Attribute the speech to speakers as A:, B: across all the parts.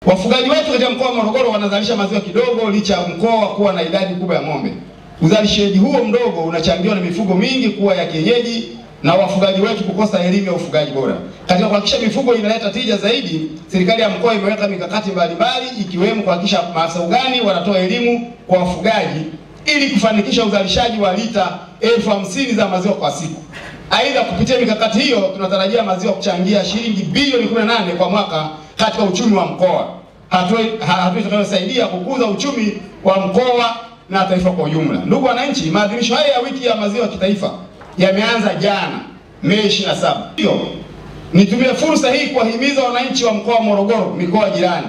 A: Wafugaji wetu katika mkoa wa Morogoro wanazalisha maziwa kidogo licha ya mkoa kuwa na idadi kubwa ya ng'ombe. Uzalishaji huo mdogo unachangiwa na mifugo mingi kuwa ya kienyeji na wafugaji wetu kukosa elimu ya ufugaji bora. Katika kuhakikisha mifugo inaleta tija zaidi, serikali ya mkoa imeweka mikakati mbalimbali ikiwemo kuhakikisha maafisa ugani wanatoa elimu kwa wafugaji ili kufanikisha uzalishaji wa lita 50,000 za maziwa kwa siku. Aidha, kupitia mikakati hiyo tunatarajia maziwa kuchangia shilingi bilioni 18 kwa mwaka katika uchumi wa mkoa. Hatua itakayosaidia kukuza uchumi wa mkoa na taifa kwa ujumla. Ndugu wananchi, maadhimisho haya ya wiki ya maziwa kitaifa yameanza jana Mei 27. Hiyo nitumie fursa hii kuwahimiza wananchi wa mkoa wa Morogoro, mikoa jirani,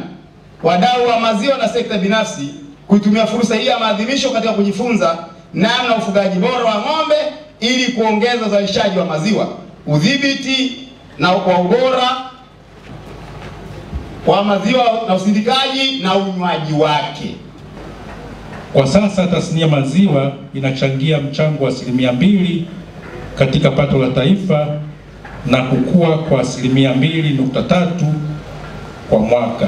A: wadau wa maziwa na sekta binafsi kuitumia fursa hii ya maadhimisho katika kujifunza namna ufugaji bora wa ng'ombe ili kuongeza uzalishaji wa maziwa, udhibiti na kwa ubora wa maziwa na usindikaji na unywaji wake.
B: Kwa sasa tasnia maziwa inachangia mchango wa 2% katika pato la taifa na kukua kwa 2.3% kwa mwaka.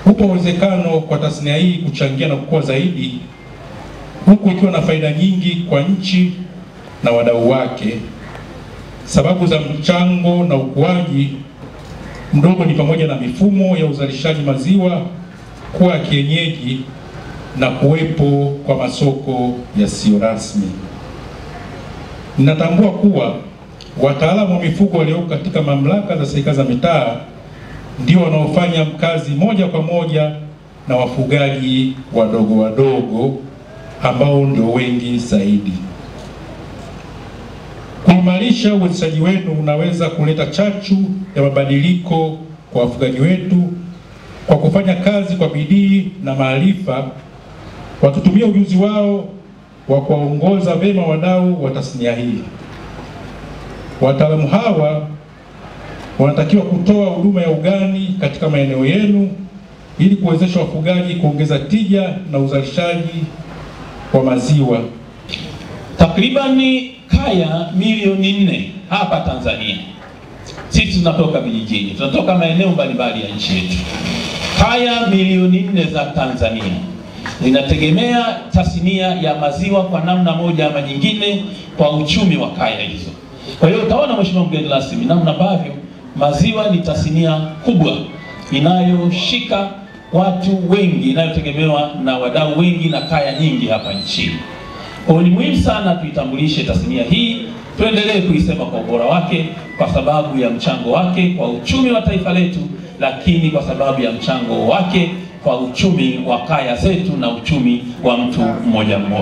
B: Upo uwezekano kwa tasnia hii kuchangia na kukua zaidi, huku ikiwa na faida nyingi kwa nchi na wadau wake. Sababu za mchango na ukuaji mdogo ni pamoja na mifumo ya uzalishaji maziwa kuwa ya kienyeji na kuwepo kwa masoko yasiyo rasmi. Ninatambua kuwa wataalamu wa mifugo walioko katika mamlaka za serikali za mitaa ndio wanaofanya kazi moja kwa moja na wafugaji wadogo ambao ndio wengi zaidi. Kuimarisha uwezeshaji wenu unaweza kuleta chachu ya mabadiliko kwa wafugaji wetu kwa kufanya kazi kwa bidii na maarifa, wakitumia ujuzi wao wa kuwaongoza vema wadau wa tasnia hii. Wataalamu hawa wanatakiwa kutoa huduma ya ugani katika maeneo yenu ili kuwezesha wafugaji kuongeza tija na uzalishaji wa maziwa.
C: Takribani kaya milioni 4 hapa Tanzania. Sisi tunatoka vijijini, tunatoka maeneo mbalimbali ya nchi yetu. Kaya milioni 4 za Tanzania zinategemea tasnia ya maziwa kwa namna moja ama nyingine kwa uchumi wa kaya hizo. Kwa hiyo utaona Mheshimiwa mgeni rasmi namna ambavyo maziwa ni tasnia kubwa inayoshika watu wengi, inayotegemewa na wadau wengi na kaya nyingi hapa nchini. Kwa ni muhimu sana tuitambulishe tasnia hii, tuendelee kuisema kwa ubora wake kwa sababu ya mchango wake kwa uchumi wa taifa letu, lakini kwa sababu ya mchango wake kwa uchumi wa kaya zetu na uchumi wa mtu mmoja mmoja.